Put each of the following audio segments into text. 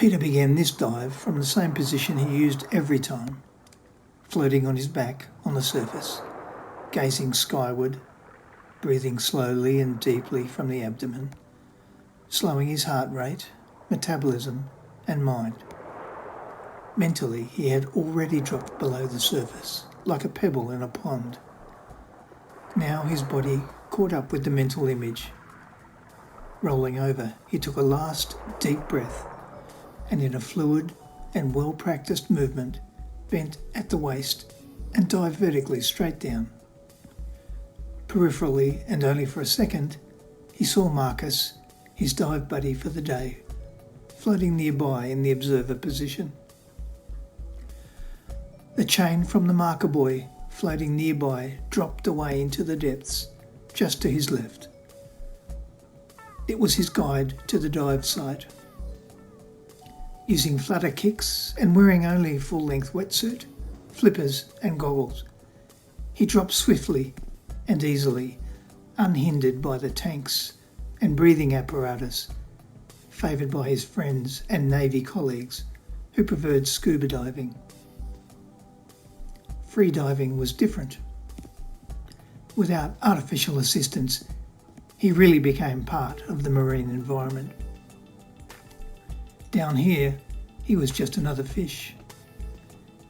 Peter began this dive from the same position he used every time, floating on his back on the surface, gazing skyward, breathing slowly and deeply from the abdomen, slowing his heart rate, metabolism and mind. Mentally, he had already dropped below the surface, like a pebble in a pond. Now his body caught up with the mental image. Rolling over, he took a last deep breath and in a fluid and well-practiced movement, bent at the waist and dived vertically straight down. Peripherally, and only for a second, he saw Marcus, his dive buddy for the day, floating nearby in the observer position. The chain from the marker buoy floating nearby dropped away into the depths, just to his left. It was his guide to the dive site. Using flutter kicks and wearing only full-length wetsuit, flippers and goggles, he dropped swiftly and easily, unhindered by the tanks and breathing apparatus, favoured by his friends and Navy colleagues who preferred scuba diving. Free diving was different. Without artificial assistance, he really became part of the marine environment. Down here, he was just another fish.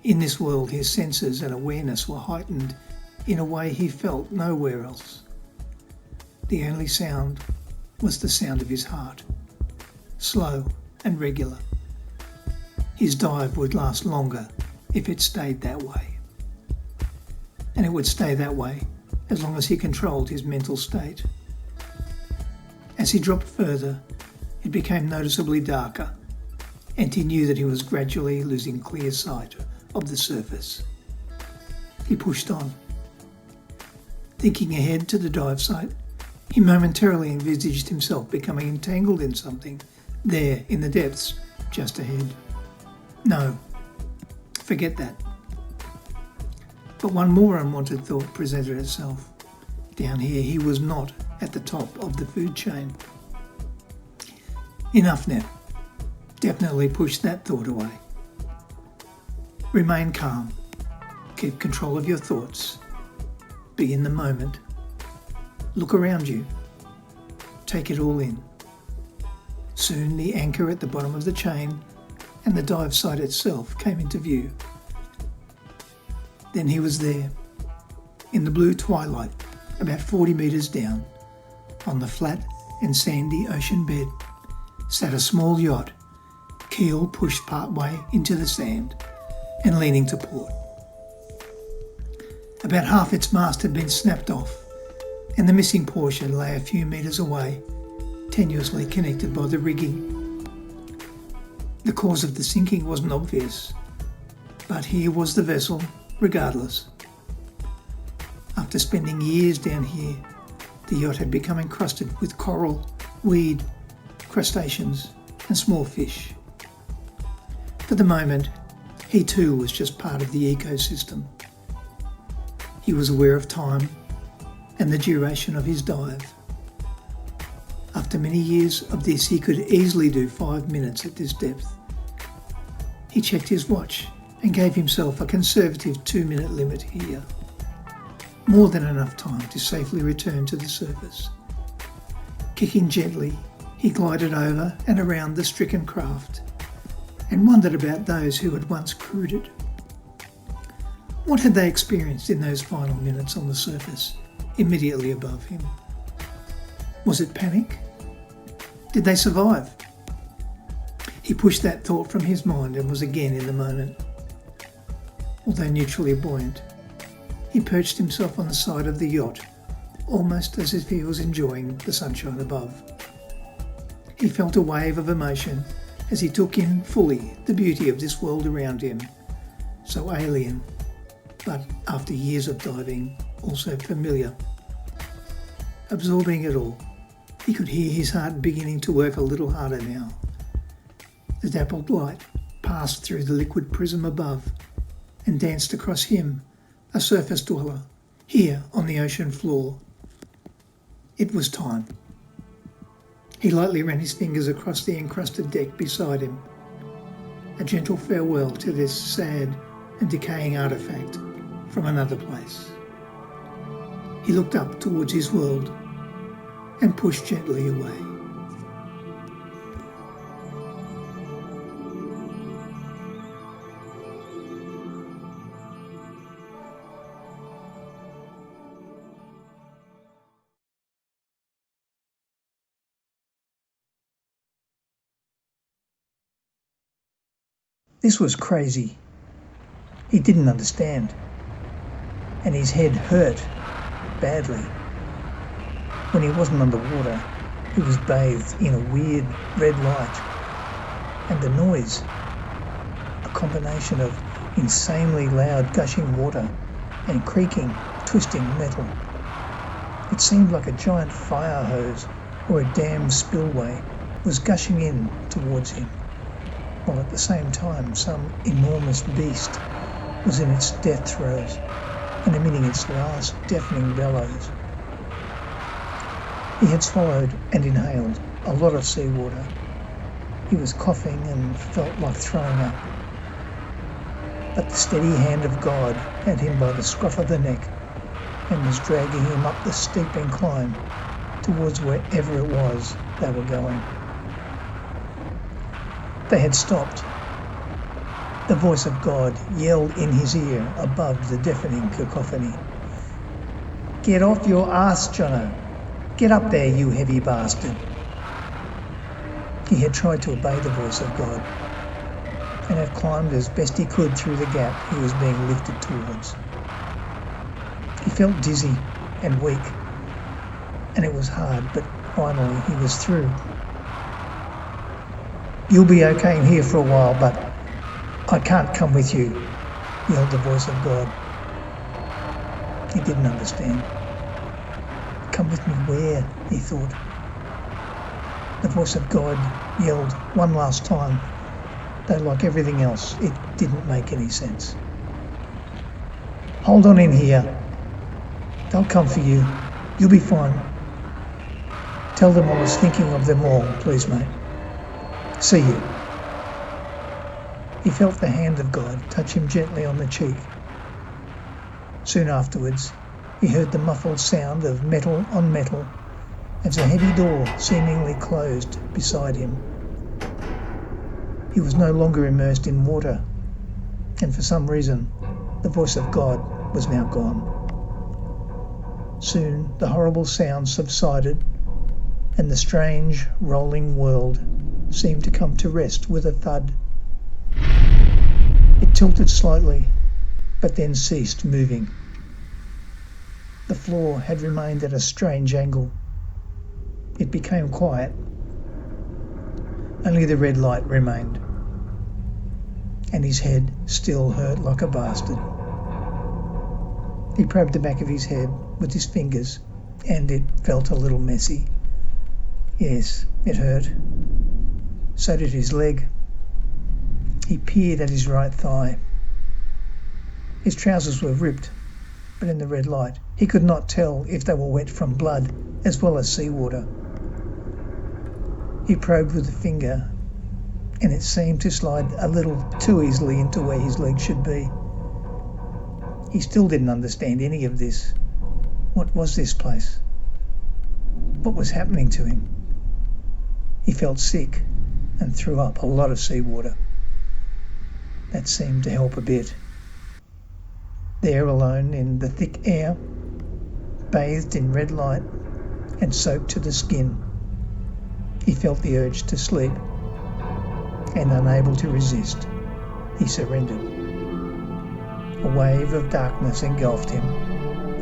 In this world, his senses and awareness were heightened in a way he felt nowhere else. The only sound was the sound of his heart, slow and regular. His dive would last longer if it stayed that way. And it would stay that way as long as he controlled his mental state. As he dropped further, it became noticeably darker, and he knew that he was gradually losing clear sight of the surface. He pushed on. Thinking ahead to the dive site, he momentarily envisaged himself becoming entangled in something there in the depths just ahead. No, forget that. But one more unwanted thought presented itself. Down here, he was not at the top of the food chain. Enough now. Definitely push that thought away. Remain calm. Keep control of your thoughts. Be in the moment. Look around you. Take it all in. Soon the anchor at the bottom of the chain and the dive site itself came into view. Then he was there, in the blue twilight, about 40 metres down, on the flat and sandy ocean bed, sat a small yacht, keel pushed partway into the sand and leaning to port. About half its mast had been snapped off, and the missing portion lay a few metres away, tenuously connected by the rigging. The cause of the sinking wasn't obvious, but here was the vessel, regardless. After spending years down here, the yacht had become encrusted with coral, weed, crustaceans and small fish. For the moment, he too was just part of the ecosystem. He was aware of time and the duration of his dive. After many years of this, he could easily do 5 minutes at this depth. He checked his watch and gave himself a conservative 2-minute limit here. More than enough time to safely return to the surface. Kicking gently, he glided over and around the stricken craft and wondered about those who had once crewed it. What had they experienced in those final minutes on the surface, immediately above him? Was it panic? Did they survive? He pushed that thought from his mind and was again in the moment. Although neutrally buoyant, he perched himself on the side of the yacht, almost as if he was enjoying the sunshine above. He felt a wave of emotion as he took in fully the beauty of this world around him, so alien, but after years of diving, also familiar. Absorbing it all, he could hear his heart beginning to work a little harder now. The dappled light passed through the liquid prism above and danced across him, a surface dweller, here on the ocean floor. It was time. He lightly ran his fingers across the encrusted deck beside him, a gentle farewell to this sad and decaying artefact from another place. He looked up towards his world and pushed gently away. This was crazy. He didn't understand. And his head hurt badly. When he wasn't underwater, he was bathed in a weird red light. And the noise, a combination of insanely loud gushing water and creaking, twisting metal. It seemed like a giant fire hose or a dam spillway was gushing in towards him, while at the same time some enormous beast was in its death throes and emitting its last deafening bellows. He had swallowed and inhaled a lot of seawater. He was coughing and felt like throwing up. But the steady hand of God had him by the scruff of the neck and was dragging him up the steep incline towards wherever it was they were going. They had stopped. The voice of God yelled in his ear above the deafening cacophony. "Get off your arse, Jono. Get up there, you heavy bastard." He had tried to obey the voice of God and had climbed as best he could through the gap he was being lifted towards. He felt dizzy and weak, and it was hard, but finally he was through. "You'll be okay in here for a while, but I can't come with you," yelled the voice of God. He didn't understand. "Come with me where?" he thought. The voice of God yelled one last time, though like everything else, it didn't make any sense. "Hold on in here. They'll come for you. You'll be fine. Tell them I was thinking of them all, please, mate. See you." He felt the hand of God touch him gently on the cheek. Soon afterwards, he heard the muffled sound of metal on metal as a heavy door seemingly closed beside him. He was no longer immersed in water, and for some reason, the voice of God was now gone. Soon the horrible sound subsided, and the strange, rolling world seemed to come to rest with a thud. It tilted slightly, but then ceased moving. The floor had remained at a strange angle. It became quiet. Only the red light remained, and his head still hurt like a bastard. He probed the back of his head with his fingers, and it felt a little messy. Yes, it hurt. So did his leg. He peered at his right thigh. His trousers were ripped, but in the red light he could not tell if they were wet from blood as well as seawater. He probed with a finger, and it seemed to slide a little too easily into where his leg should be. He still didn't understand any of this. What was this place? What was happening to him? He felt sick and threw up a lot of seawater. That seemed to help a bit. There alone in the thick air, bathed in red light and soaked to the skin, he felt the urge to sleep, and unable to resist, he surrendered. A wave of darkness engulfed him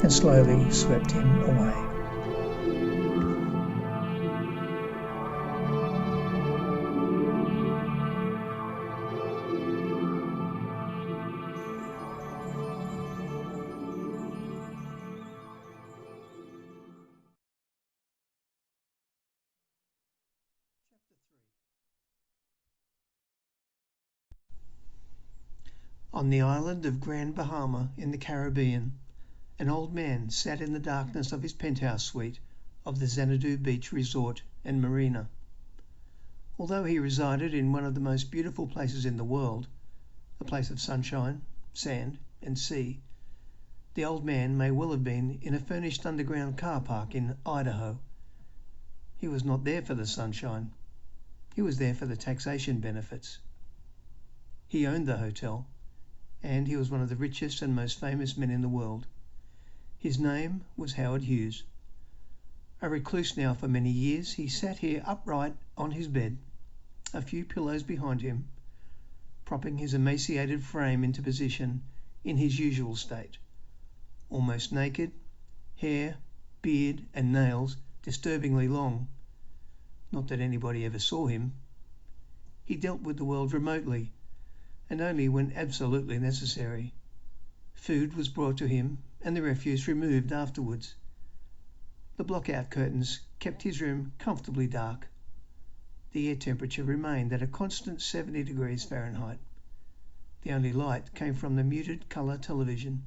and slowly swept him away. On the island of Grand Bahama in the Caribbean, an old man sat in the darkness of his penthouse suite of the Xanadu Beach Resort and Marina. Although he resided in one of the most beautiful places in the world, a place of sunshine, sand and sea, the old man may well have been in a furnished underground car park in Idaho. He was not there for the sunshine. He was there for the taxation benefits. He owned the hotel, and he was one of the richest and most famous men in the world. His name was Howard Hughes. A recluse now for many years, he sat here upright on his bed, a few pillows behind him, propping his emaciated frame into position in his usual state, almost naked, hair, beard and nails disturbingly long. Not that anybody ever saw him. He dealt with the world remotely, and only when absolutely necessary. Food was brought to him and the refuse removed afterwards. The block-out curtains kept his room comfortably dark. The air temperature remained at a constant 70 degrees Fahrenheit. The only light came from the muted colour television.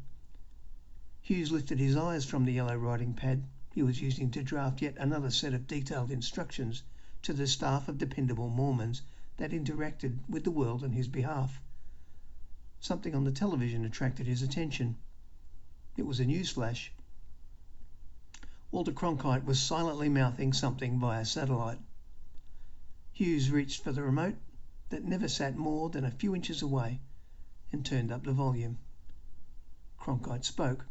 Hughes lifted his eyes from the yellow writing pad he was using to draft yet another set of detailed instructions to the staff of dependable Mormons that interacted with the world on his behalf. Something on the television attracted his attention. It was a news flash. Walter Cronkite was silently mouthing something via satellite. Hughes reached for the remote that never sat more than a few inches away and turned up the volume. Cronkite spoke.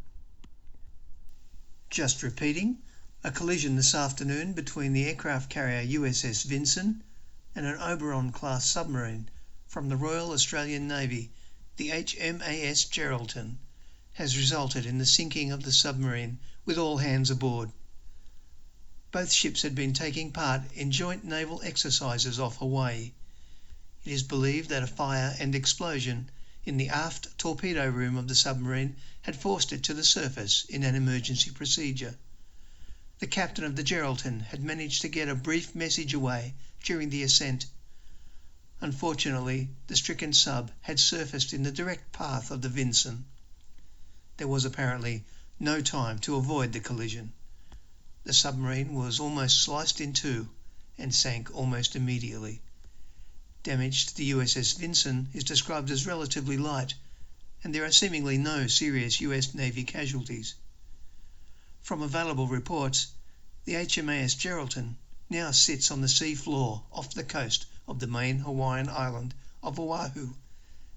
Just repeating, a collision this afternoon between the aircraft carrier USS Vinson and an Oberon-class submarine from the Royal Australian Navy, the HMAS Geraldton, has resulted in the sinking of the submarine with all hands aboard. Both ships had been taking part in joint naval exercises off Hawaii. It is believed that a fire and explosion in the aft torpedo room of the submarine had forced it to the surface in an emergency procedure. The captain of the Geraldton had managed to get a brief message away during the ascent. Unfortunately, the stricken sub had surfaced in the direct path of the Vinson. There was apparently no time to avoid the collision. The submarine was almost sliced in two and sank almost immediately. Damage to the USS Vinson is described as relatively light, and there are seemingly no serious US Navy casualties. From available reports, the HMAS Geraldton now sits on the sea floor off the coast of the main Hawaiian island of Oahu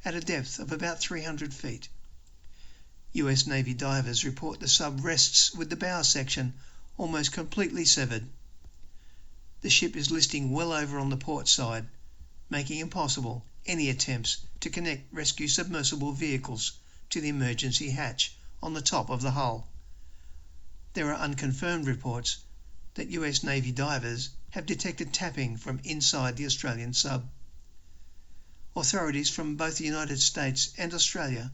at a depth of about 300 feet. US Navy divers report the sub rests with the bow section almost completely severed. The ship is listing well over on the port side, making impossible any attempts to connect rescue submersible vehicles to the emergency hatch on the top of the hull. There are unconfirmed reports that US Navy divers have detected tapping from inside the Australian sub. Authorities from both the United States and Australia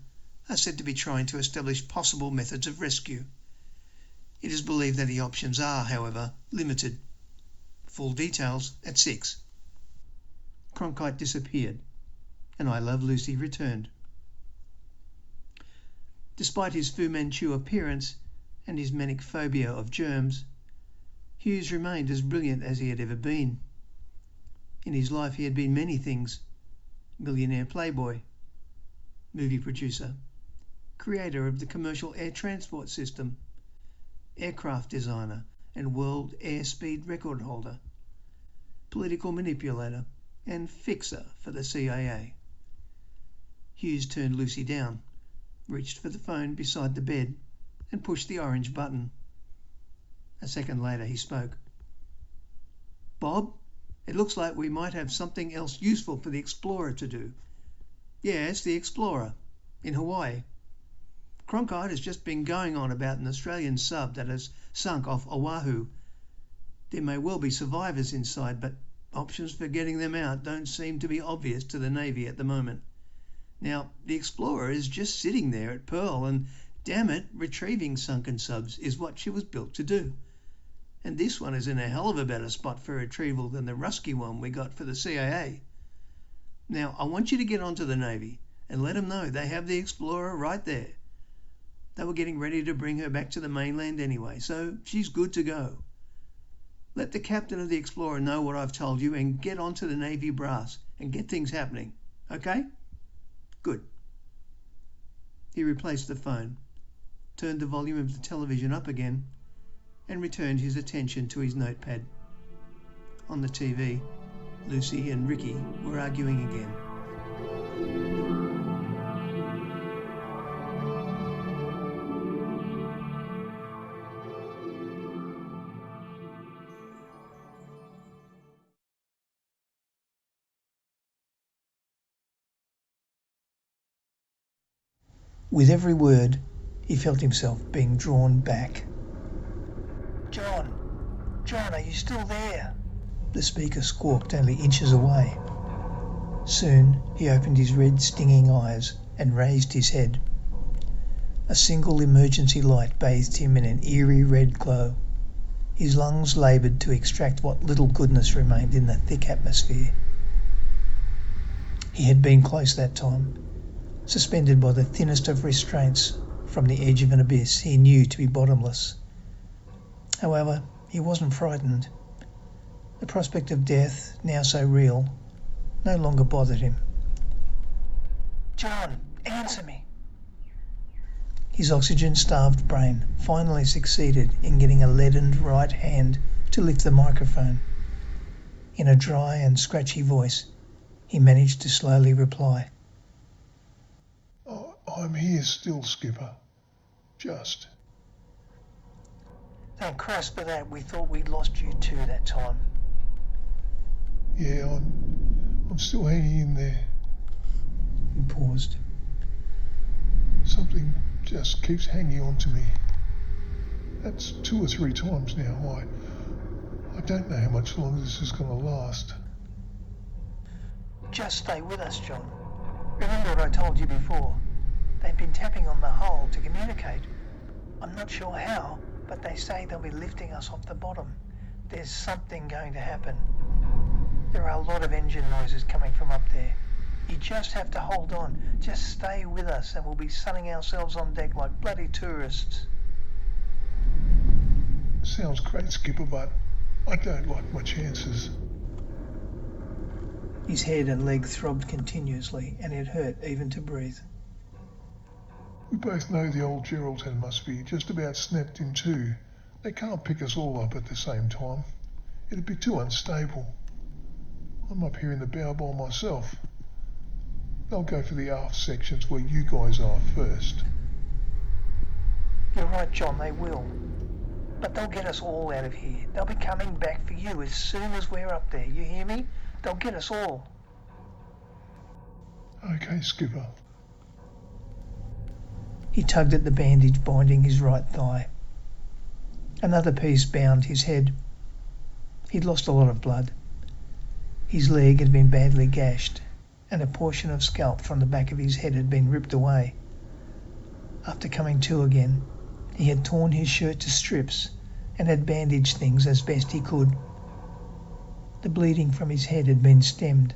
are said to be trying to establish possible methods of rescue. It is believed that the options are, however, limited. Full details at 6. Cronkite disappeared, and I Love Lucy returned. Despite his Fu Manchu appearance and his manic phobia of germs, Hughes remained as brilliant as he had ever been. In his life he had been many things: millionaire playboy, movie producer, creator of the commercial air transport system, aircraft designer and world airspeed record holder, political manipulator and fixer for the CIA. Hughes turned Lucy down, reached for the phone beside the bed and pushed the orange button. A second later he spoke. "Bob, it looks like we might have something else useful for the Explorer to do." "Yes, the Explorer, in Hawaii. Cronkite has just been going on about an Australian sub that has sunk off Oahu. There may well be survivors inside, but options for getting them out don't seem to be obvious to the Navy at the moment. Now, the Explorer is just sitting there at Pearl, and damn it, retrieving sunken subs is what she was built to do. And this one is in a hell of a better spot for retrieval than the rusky one we got for the CIA. Now, I want you to get onto the Navy and let them know they have the Explorer right there. They were getting ready to bring her back to the mainland anyway, so she's good to go. Let the captain of the Explorer know what I've told you and get on to the Navy brass and get things happening. Okay? Good. He replaced the phone, turned the volume of the television up again, and returned his attention to his notepad. On the TV, Lucy and Ricky were arguing again. With every word, he felt himself being drawn back. "John! John, are you still there?" The speaker squawked only inches away. Soon he opened his red, stinging eyes and raised his head. A single emergency light bathed him in an eerie red glow. His lungs laboured to extract what little goodness remained in the thick atmosphere. He had been close that time, suspended by the thinnest of restraints from the edge of an abyss he knew to be bottomless. However, he wasn't frightened. The prospect of death, now so real, no longer bothered him. "John, answer me!" His oxygen-starved brain finally succeeded in getting a leadened right hand to lift the microphone. In a dry and scratchy voice, he managed to slowly reply. I'm here still, Skipper. Just. "Thank Christ for that. We thought we'd lost you too that time." Yeah, I'm still hanging in there. He paused. Something just keeps hanging on to me. That's 2 or 3 times now. I don't know how much longer this is going to last. "Just stay with us, John. Remember what I told you before? They've been tapping on the hull to communicate. I'm not sure how, but they say they'll be lifting us off the bottom. There's something going to happen. There are a lot of engine noises coming from up there. You just have to hold on. Just stay with us and we'll be sunning ourselves on deck like bloody tourists." Sounds great, Skipper, but I don't like my chances. His head and leg throbbed continuously and it hurt even to breathe. We both know the old Geraldton must be just about snapped in two. They can't pick us all up at the same time. It'd be too unstable. I'm up here in the bow by myself. They'll go for the aft sections where you guys are first. You're right, John, they will. But they'll get us all out of here. They'll be coming back for you as soon as we're up there. You hear me? They'll get us all. Okay, Skipper. He tugged at the bandage binding his right thigh. Another piece bound his head. He'd lost a lot of blood. His leg had been badly gashed, and a portion of scalp from the back of his head had been ripped away. After coming to again, he had torn his shirt to strips and had bandaged things as best he could. The bleeding from his head had been stemmed,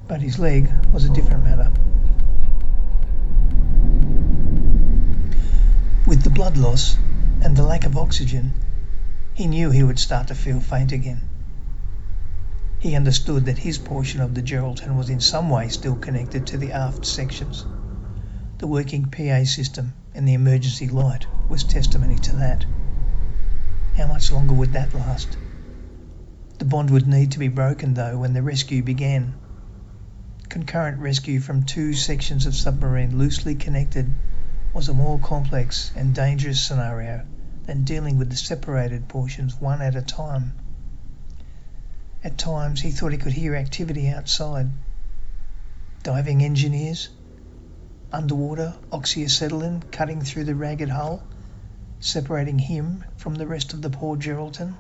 but his leg was a different matter. With the blood loss and the lack of oxygen, he knew he would start to feel faint again. He understood that his portion of the Geraldton was in some way still connected to the aft sections. The working PA system and the emergency light was testimony to that. How much longer would that last? The bond would need to be broken, though, when the rescue began. Concurrent rescue from 2 sections of submarine loosely connected was a more complex and dangerous scenario than dealing with the separated portions one at a time. At times he thought he could hear activity outside. Diving engineers, underwater oxyacetylene cutting through the ragged hull, separating him from the rest of the poor Geraldton.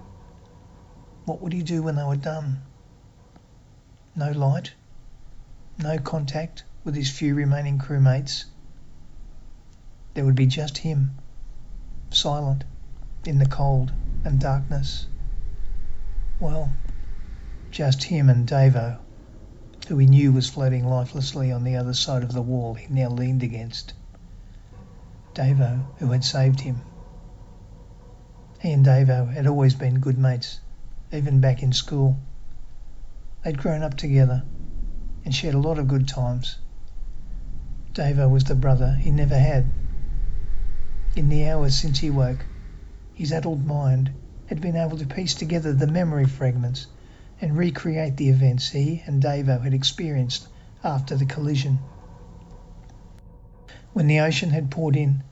What would he do when they were done? No light, no contact with his few remaining crewmates. There would be just him, silent in the cold and darkness. Well, just him and Davo, who he knew was floating lifelessly on the other side of the wall he now leaned against. Davo, who had saved him. He and Davo had always been good mates, even back in school. They'd grown up together and shared a lot of good times. Davo was the brother he never had. In the hours since he woke, his addled mind had been able to piece together the memory fragments and recreate the events he and Davo had experienced after the collision. When the ocean had poured in,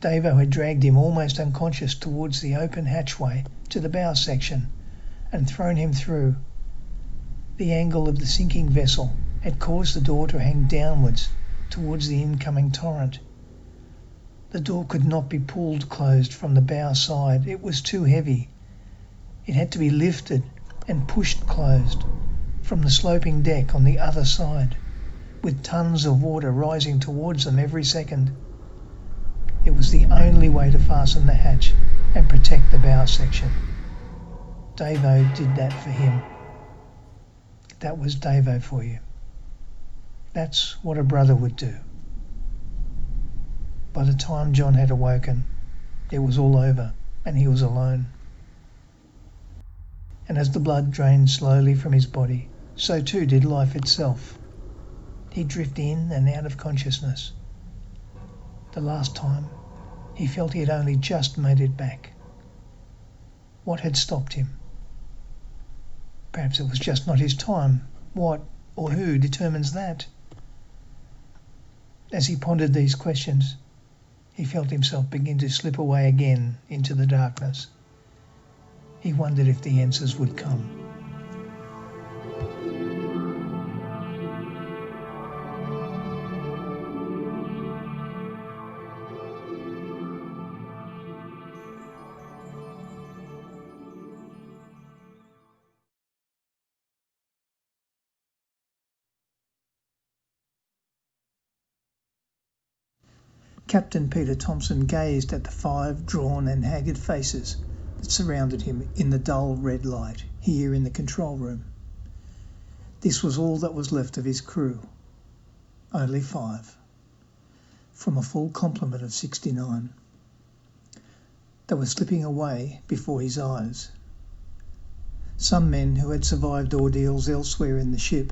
Davo had dragged him almost unconscious towards the open hatchway to the bow section and thrown him through. The angle of the sinking vessel had caused the door to hang downwards towards the incoming torrent. The door could not be pulled closed from the bow side. It was too heavy. It had to be lifted and pushed closed from the sloping deck on the other side, with tons of water rising towards them every second. It was the only way to fasten the hatch and protect the bow section. Davo did that for him. That was Davo for you. That's what a brother would do. By the time John had awoken, it was all over and he was alone. And as the blood drained slowly from his body, so too did life itself. He'd drift in and out of consciousness. The last time, he felt he had only just made it back. What had stopped him? Perhaps it was just not his time. What or who determines that? As he pondered these questions, he felt himself begin to slip away again into the darkness. He wondered if the answers would come. Captain Peter Thompson gazed at the 5 drawn and haggard faces that surrounded him in the dull red light here in the control room. This was all that was left of his crew. Only 5. From a full complement of 69. They were slipping away before his eyes. Some men who had survived ordeals elsewhere in the ship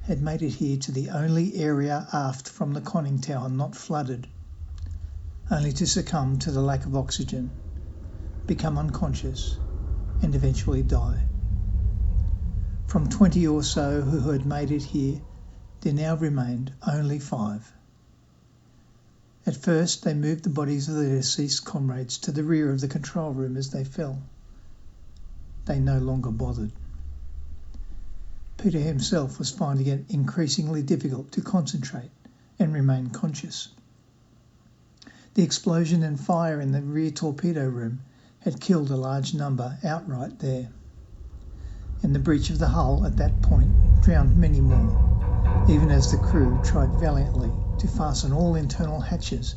had made it here to the only area aft from the conning tower not flooded, only to succumb to the lack of oxygen, become unconscious, and eventually die. From 20 or so who had made it here, there now remained only 5. At first they moved the bodies of their deceased comrades to the rear of the control room as they fell. They no longer bothered. Peter himself was finding it increasingly difficult to concentrate and remain conscious. The explosion and fire in the rear torpedo room had killed a large number outright there, and the breach of the hull at that point drowned many more, even as the crew tried valiantly to fasten all internal hatches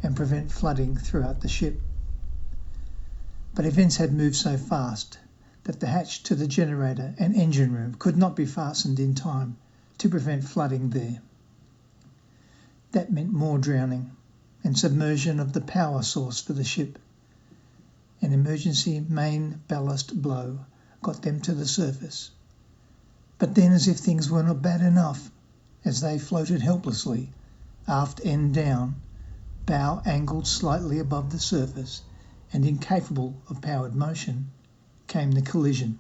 and prevent flooding throughout the ship. But events had moved so fast that the hatch to the generator and engine room could not be fastened in time to prevent flooding there. That meant more drowning and submersion of the power source for the ship. An emergency main ballast blow got them to the surface. But then, as if things were not bad enough, as they floated helplessly, aft end down, bow angled slightly above the surface and incapable of powered motion, came the collision.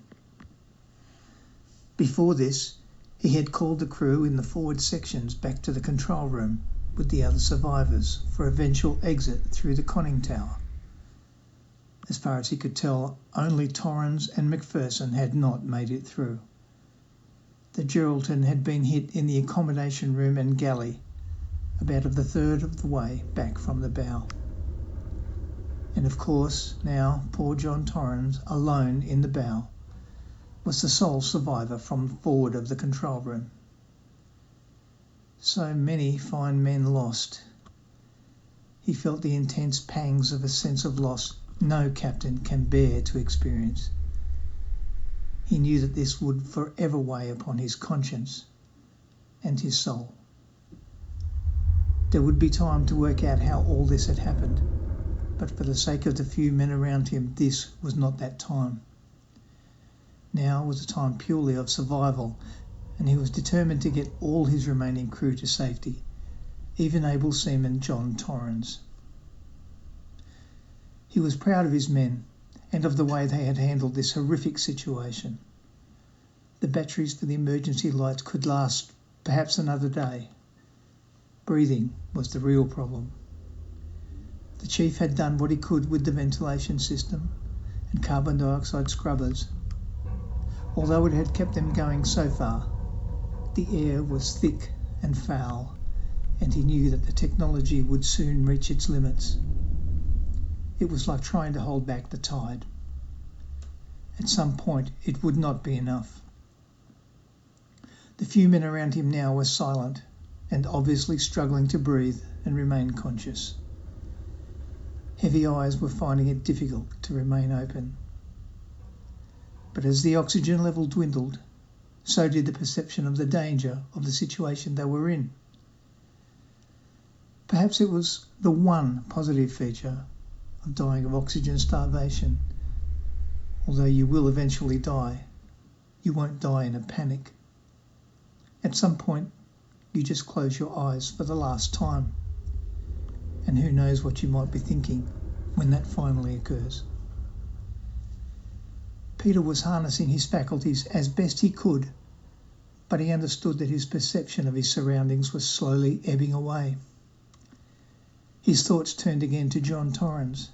Before this, he had called the crew in the forward sections back to the control room with the other survivors for eventual exit through the conning tower. As far as he could tell, only Torrens and McPherson had not made it through. The Geraldton had been hit in the accommodation room and galley, about of the third of the way back from the bow. And of course, now poor John Torrens, alone in the bow, was the sole survivor from forward of the control room. So many fine men lost. He felt the intense pangs of a sense of loss no captain can bear to experience. He knew that this would forever weigh upon his conscience and his soul. There would be time to work out how all this had happened, but for the sake of the few men around him, this was not that time. Now was a time purely of survival, and he was determined to get all his remaining crew to safety, even able seaman John Torrens. He was proud of his men and of the way they had handled this horrific situation. The batteries for the emergency lights could last perhaps another day. Breathing was the real problem. The chief had done what he could with the ventilation system and carbon dioxide scrubbers. Although it had kept them going so far, the air was thick and foul, and he knew that the technology would soon reach its limits. It was like trying to hold back the tide. At some point, it would not be enough. The few men around him now were silent and obviously struggling to breathe and remain conscious. Heavy eyes were finding it difficult to remain open. But as the oxygen level dwindled, so did the perception of the danger of the situation they were in. Perhaps it was the one positive feature of dying of oxygen starvation. Although you will eventually die, you won't die in a panic. At some point, you just close your eyes for the last time. And who knows what you might be thinking when that finally occurs. Peter was harnessing his faculties as best he could, but he understood that his perception of his surroundings was slowly ebbing away. His thoughts turned again to John Torrens.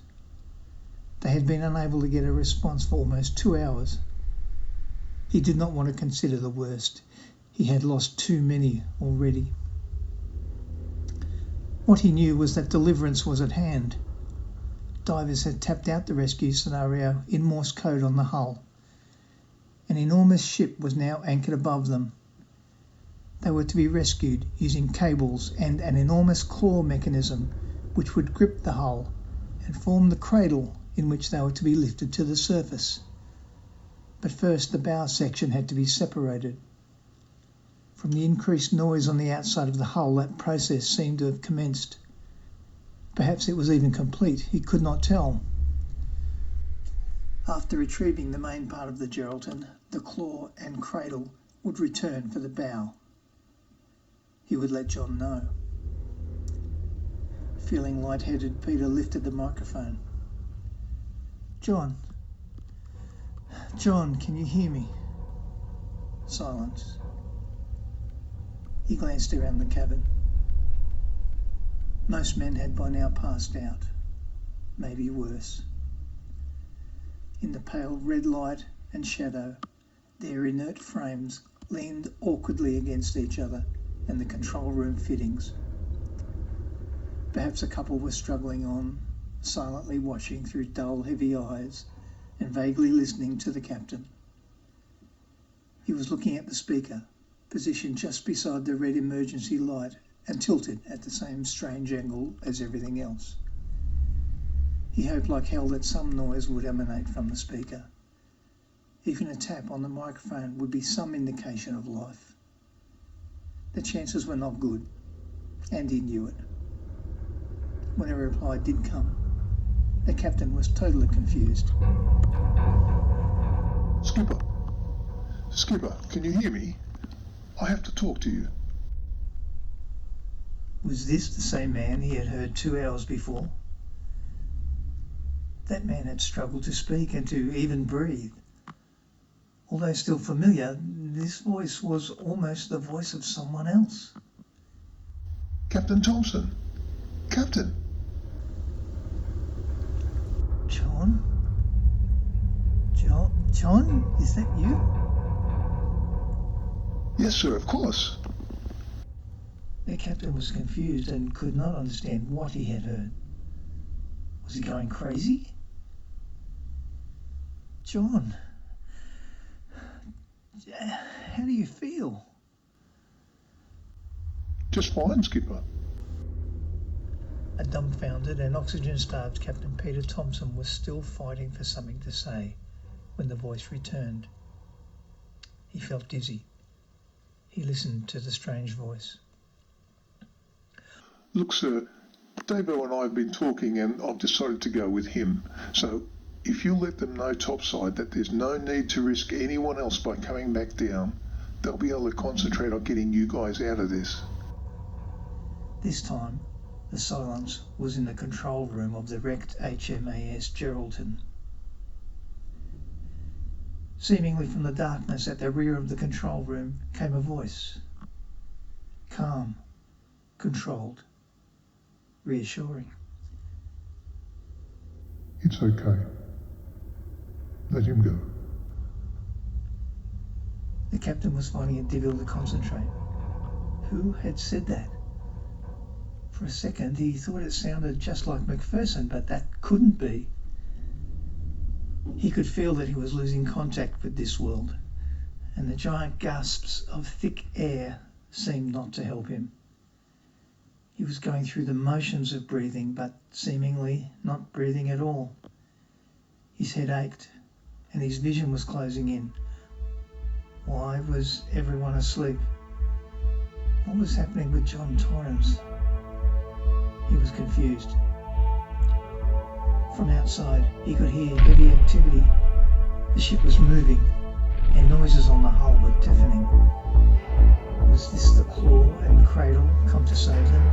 They had been unable to get a response for almost 2 hours. He did not want to consider the worst. He had lost too many already. What he knew was that deliverance was at hand. Divers had tapped out the rescue scenario in Morse code on the hull. An enormous ship was now anchored above them. They were to be rescued using cables and an enormous claw mechanism which would grip the hull and form the cradle in which they were to be lifted to the surface. But first the bow section had to be separated. From the increased noise on the outside of the hull, that process seemed to have commenced. Perhaps it was even complete, he could not tell. After retrieving the main part of the Geraldton, the claw and cradle would return for the bow. He would let John know. Feeling lightheaded, Peter lifted the microphone. John, can you hear me? Silence. He glanced around the cabin. Most men had by now passed out, maybe worse. In the pale red light and shadow, their inert frames leaned awkwardly against each other and the control room fittings. Perhaps a couple were struggling on, silently watching through dull, heavy eyes and vaguely listening to the captain. He was looking at the speaker, positioned just beside the red emergency light and tilted at the same strange angle as everything else. He hoped like hell that some noise would emanate from the speaker. Even a tap on the microphone would be some indication of life. The chances were not good, and he knew it. When a reply did come, the captain was totally confused. Skipper, can you hear me? I have to talk to you. Was this the same man he had heard 2 hours before? That man had struggled to speak and to even breathe. Although still familiar, this voice was almost the voice of someone else. Captain Thompson. Captain. John, is that you? Yes, sir, of course. The captain was confused and could not understand what he had heard. Was he going crazy? John, how do you feel? Just fine, Skipper. A dumbfounded and oxygen-starved Captain Peter Thompson was still fighting for something to say when the voice returned. He felt dizzy. He listened to the strange voice. Look, sir, Davo and I have been talking and I've decided to go with him. So, If you let them know topside that there's no need to risk anyone else by coming back down, they'll be able to concentrate on getting you guys out of this. This time, the silence was in the control room of the wrecked HMAS Geraldton. Seemingly from the darkness at the rear of the control room came a voice. Calm, controlled, reassuring. It's okay. Let him go. The captain was finding it difficult to concentrate. Who had said that? For a second he thought it sounded just like Macpherson, but that couldn't be. He could feel that he was losing contact with this world, and the giant gasps of thick air seemed not to help him. He was going through the motions of breathing, but seemingly not breathing at all. His head ached, and his vision was closing in. Why was everyone asleep? What was happening with John Torrance? He was confused. From outside, he could hear heavy activity. The ship was moving, and noises on the hull were deafening. Was this the claw and cradle come to save them?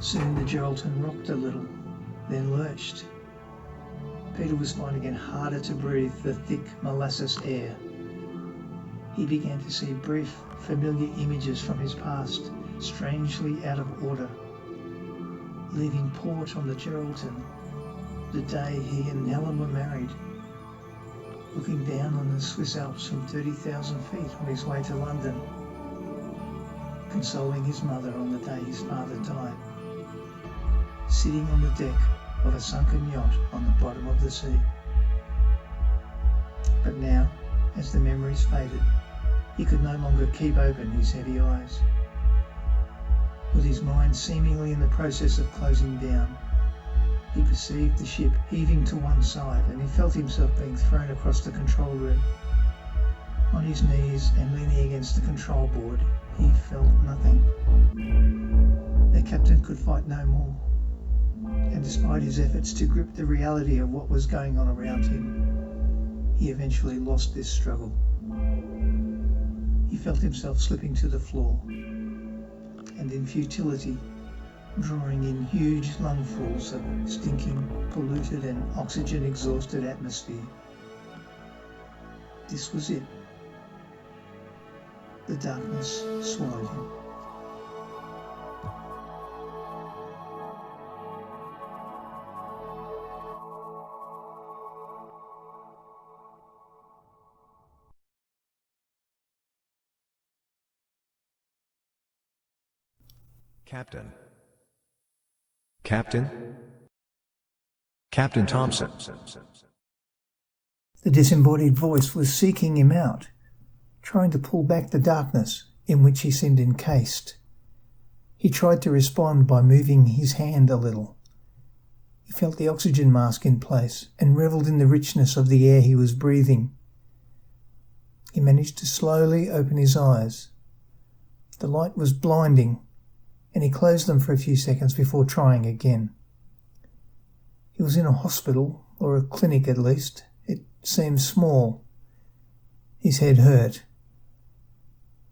Soon the Geraldton rocked a little, then lurched. Peter was finding it harder to breathe the thick molasses air. He began to see brief, familiar images from his past, strangely out of order. Leaving port on the Geraldton, the day he and Helen were married. Looking down on the Swiss Alps from 30,000 feet on his way to London. Consoling his mother on the day his father died. Sitting on the deck of a sunken yacht on the bottom of the sea. But now, as the memories faded, he could no longer keep open his heavy eyes. With his mind seemingly in the process of closing down, he perceived the ship heaving to one side, and he felt himself being thrown across the control room. On his knees and leaning against the control board, he felt nothing. The captain could fight no more. And despite his efforts to grip the reality of what was going on around him, he eventually lost this struggle. He felt himself slipping to the floor, and in futility, drawing in huge lungfuls of stinking, polluted and oxygen-exhausted atmosphere. This was it. The darkness swallowed him. Captain. Captain Thompson. The disembodied voice was seeking him out, trying to pull back the darkness in which he seemed encased. He tried to respond by moving his hand a little. He felt the oxygen mask in place and revelled in the richness of the air he was breathing. He managed to slowly open his eyes. The light was blinding, and he closed them for a few seconds before trying again. He was in a hospital, or a clinic at least. It seemed small. His head hurt.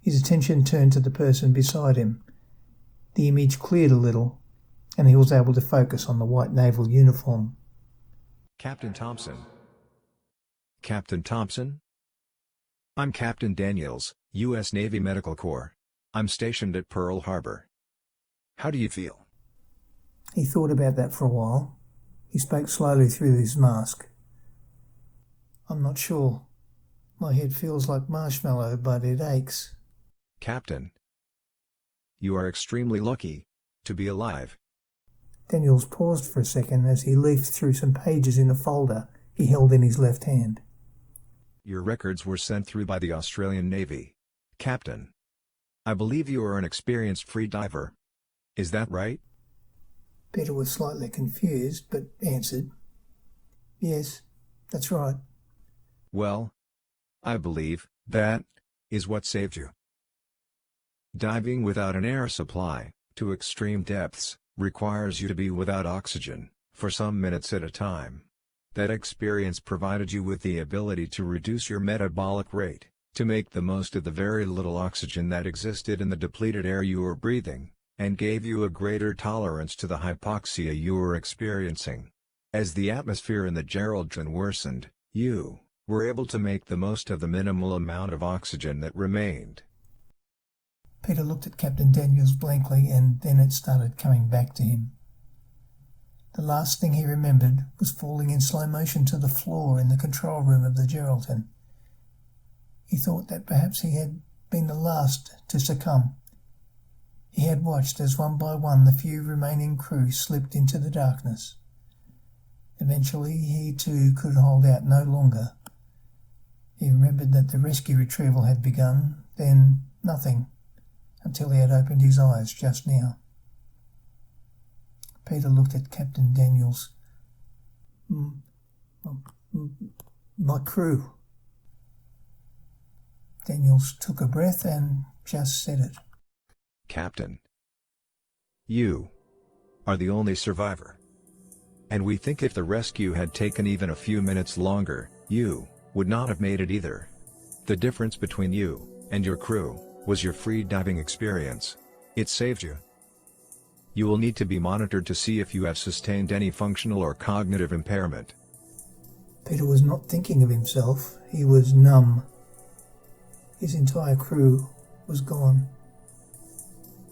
His attention turned to the person beside him. The image cleared a little, and he was able to focus on the white naval uniform. Captain Thompson. Captain Thompson? I'm Captain Daniels, U.S. Navy Medical Corps. I'm stationed at Pearl Harbor. How do you feel? He thought about that for a while. He spoke slowly through his mask. I'm not sure. My head feels like marshmallow, but it aches. Captain. You are extremely lucky to be alive. Daniels paused for a second as he leafed through some pages in a folder he held in his left hand. Your records were sent through by the Australian Navy. Captain. I believe you are an experienced free diver. Is that right? Peter was slightly confused, but answered. Yes, that's right. Well, I believe that is what saved you. Diving without an air supply, to extreme depths, requires you to be without oxygen, for some minutes at a time. That experience provided you with the ability to reduce your metabolic rate, to make the most of the very little oxygen that existed in the depleted air you were breathing, and gave you a greater tolerance to the hypoxia you were experiencing. As the atmosphere in the Geraldton worsened, you were able to make the most of the minimal amount of oxygen that remained. Peter looked at Captain Daniels blankly, and then it started coming back to him. The last thing he remembered was falling in slow motion to the floor in the control room of the Geraldton. He thought that perhaps he had been the last to succumb. He had watched as one by one the few remaining crew slipped into the darkness. Eventually he too could hold out no longer. He remembered that the rescue retrieval had begun, then nothing, until he had opened his eyes just now. Peter looked at Captain Daniels. My crew. Daniels took a breath and just said it. Captain, you are the only survivor. And we think if the rescue had taken even a few minutes longer, you would not have made it either. The difference between you and your crew was your free diving experience. It saved you. You will need to be monitored to see if you have sustained any functional or cognitive impairment. Peter was not thinking of himself. He was numb. His entire crew was gone.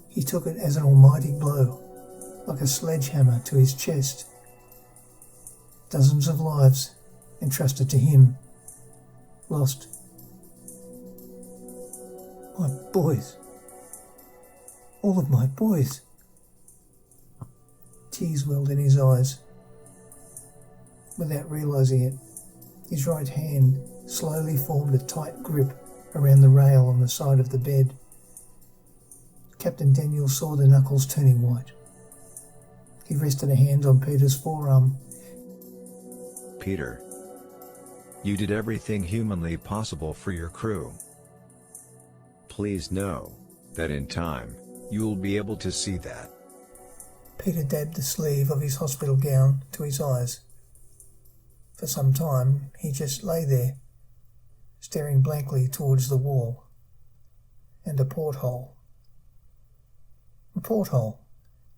He took it as an almighty blow, like a sledgehammer to his chest. Dozens of lives entrusted to him, lost. My boys. All of my boys. Tears welled in his eyes. Without realising it, his right hand slowly formed a tight grip around the rail on the side of the bed. Captain Daniels saw the knuckles turning white. He rested a hand on Peter's forearm. Peter, you did everything humanly possible for your crew. Please know that in time, you will be able to see that. Peter dabbed the sleeve of his hospital gown to his eyes. For some time, he just lay there, staring blankly towards the wall. And a porthole. A porthole.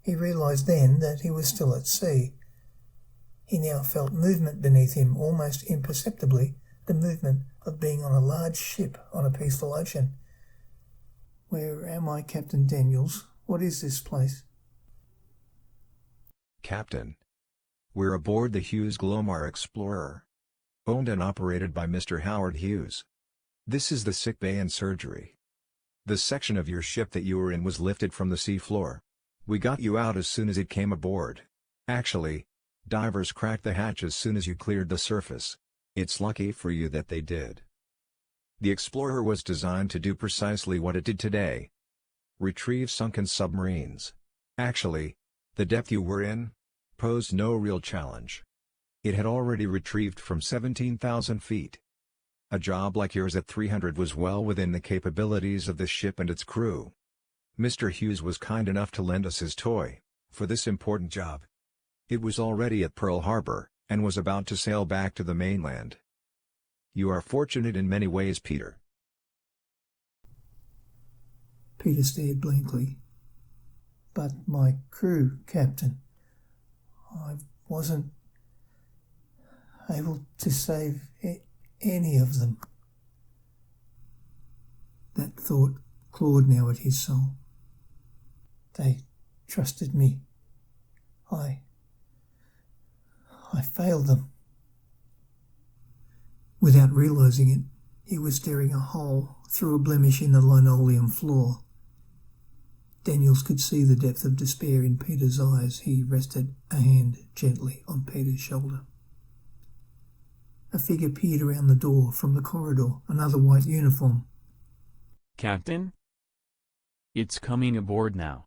He realised then that he was still at sea. He now felt movement beneath him, almost imperceptibly, the movement of being on a large ship on a peaceful ocean. Where am I, Captain Daniels? What is this place? Captain, we're aboard the Hughes Glomar Explorer, owned and operated by Mr. Howard Hughes. This is the sick bay and surgery. The section of your ship that you were in was lifted from the sea floor. We got you out as soon as it came aboard. Actually, divers cracked the hatch as soon as you cleared the surface. It's lucky for you that they did. The Explorer was designed to do precisely what it did today. Retrieve sunken submarines. Actually, the depth you were in posed no real challenge. It had already retrieved from 17,000 feet. A job like yours at 300 was well within the capabilities of the ship and its crew. Mr. Hughes was kind enough to lend us his toy for this important job. It was already at Pearl Harbor, and was about to sail back to the mainland. You are fortunate in many ways, Peter. Peter stared blankly. But my crew, Captain, I wasn't able to save any of them. That thought clawed now at his soul. They trusted me. I failed them. Without realising it, he was staring a hole through a blemish in the linoleum floor. Daniels could see the depth of despair in Peter's eyes. He rested a hand gently on Peter's shoulder. A figure peered around the door from the corridor, another white uniform. Captain? It's coming aboard now.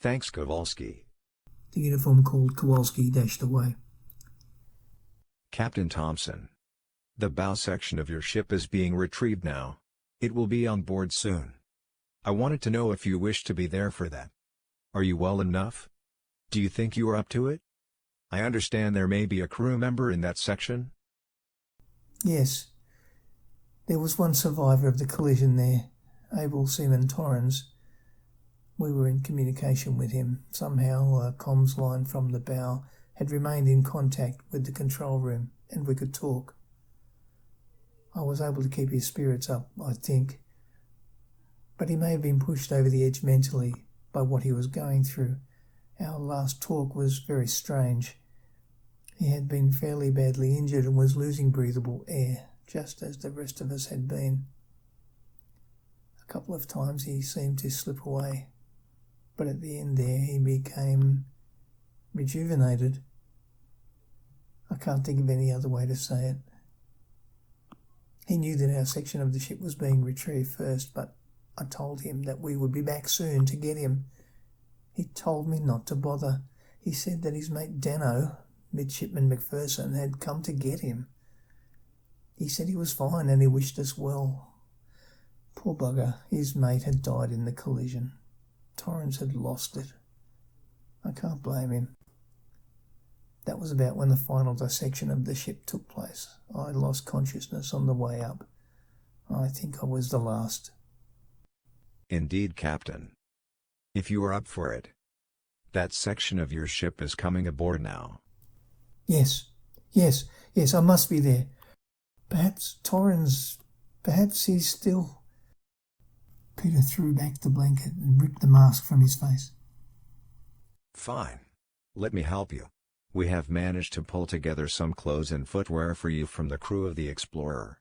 Thanks, Kowalski. The uniform called Kowalski dashed away. Captain Thompson. The bow section of your ship is being retrieved now. It will be on board soon. I wanted to know if you wish to be there for that. Are you well enough? Do you think you are up to it? I understand there may be a crew member in that section? Yes. There was one survivor of the collision there, Able Seaman Torrens. We were in communication with him. Somehow a comms line from the bow had remained in contact with the control room, and we could talk. I was able to keep his spirits up, I think. But he may have been pushed over the edge mentally by what he was going through. Our last talk was very strange. He had been fairly badly injured and was losing breathable air, just as the rest of us had been. A couple of times he seemed to slip away, but at the end there he became rejuvenated. I can't think of any other way to say it. He knew that our section of the ship was being retrieved first, but I told him that we would be back soon to get him. He told me not to bother. He said that his mate Dano, Midshipman McPherson, had come to get him. He said he was fine and he wished us well. Poor bugger, his mate had died in the collision. Torrens had lost it. I can't blame him. That was about when the final dissection of the ship took place. I lost consciousness on the way up. I think I was the last. Indeed, Captain. If you are up for it. That section of your ship is coming aboard now. Yes, I must be there. Perhaps he's still... Peter threw back the blanket and ripped the mask from his face. Fine. Let me help you. We have managed to pull together some clothes and footwear for you from the crew of the Explorer.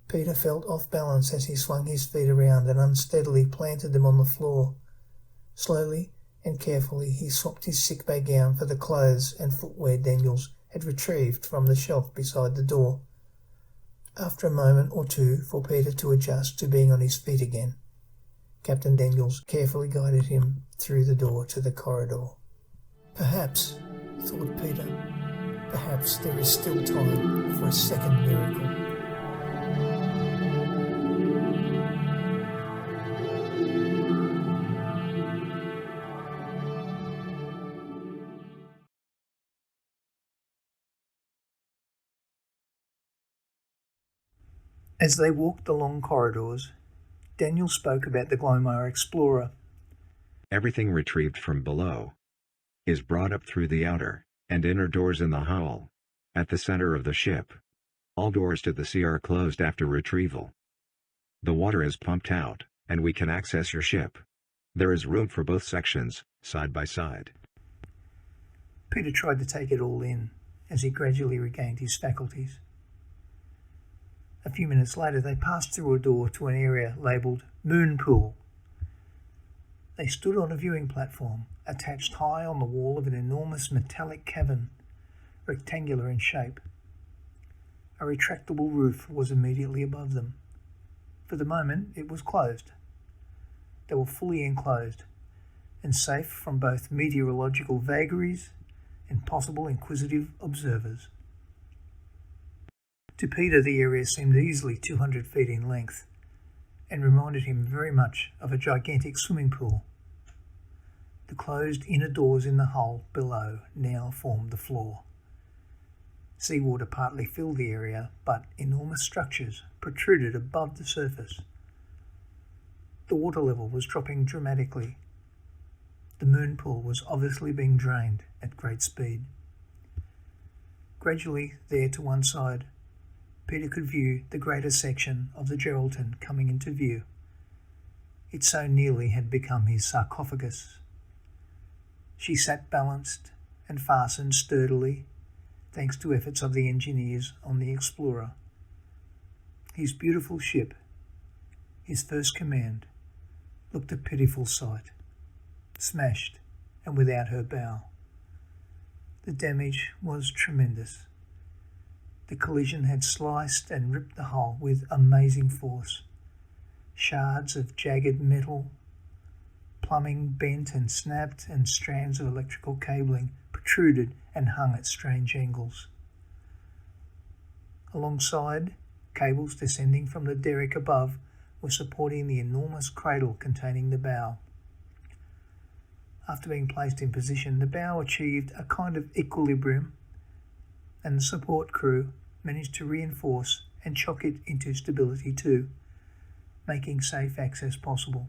Peter felt off balance as he swung his feet around and unsteadily planted them on the floor. Slowly and carefully he swapped his sickbay gown for the clothes and footwear Daniels had retrieved from the shelf beside the door. After a moment or two for Peter to adjust to being on his feet again, Captain Daniels carefully guided him through the door to the corridor. Perhaps, thought Peter, perhaps there is still time for a second miracle. As they walked the long corridors, Daniel spoke about the Glomar Explorer. Everything retrieved from below is brought up through the outer and inner doors in the hull, at the center of the ship. All doors to the sea are closed after retrieval. The water is pumped out, and we can access your ship. There is room for both sections, side by side. Peter tried to take it all in, as he gradually regained his faculties. A few minutes later they passed through a door to an area labelled Moon Pool. They stood on a viewing platform, attached high on the wall of an enormous metallic cavern, rectangular in shape. A retractable roof was immediately above them. For the moment it was closed. They were fully enclosed, and safe from both meteorological vagaries and possible inquisitive observers. To Peter the area seemed easily 200 feet in length, and reminded him very much of a gigantic swimming pool. The closed inner doors in the hull below now formed the floor. Seawater partly filled the area, but enormous structures protruded above the surface. The water level was dropping dramatically. The moon pool was obviously being drained at great speed. Gradually, there to one side, Peter could view the greater section of the Geraldton coming into view. It so nearly had become his sarcophagus. She sat balanced and fastened sturdily, thanks to efforts of the engineers on the Explorer. His beautiful ship, his first command, looked a pitiful sight, smashed and without her bow. The damage was tremendous. The collision had sliced and ripped the hull with amazing force. Shards of jagged metal, plumbing bent and snapped, and strands of electrical cabling protruded and hung at strange angles. Alongside, cables descending from the derrick above were supporting the enormous cradle containing the bow. After being placed in position, the bow achieved a kind of equilibrium, and the support crew managed to reinforce and chock it into stability too, making safe access possible.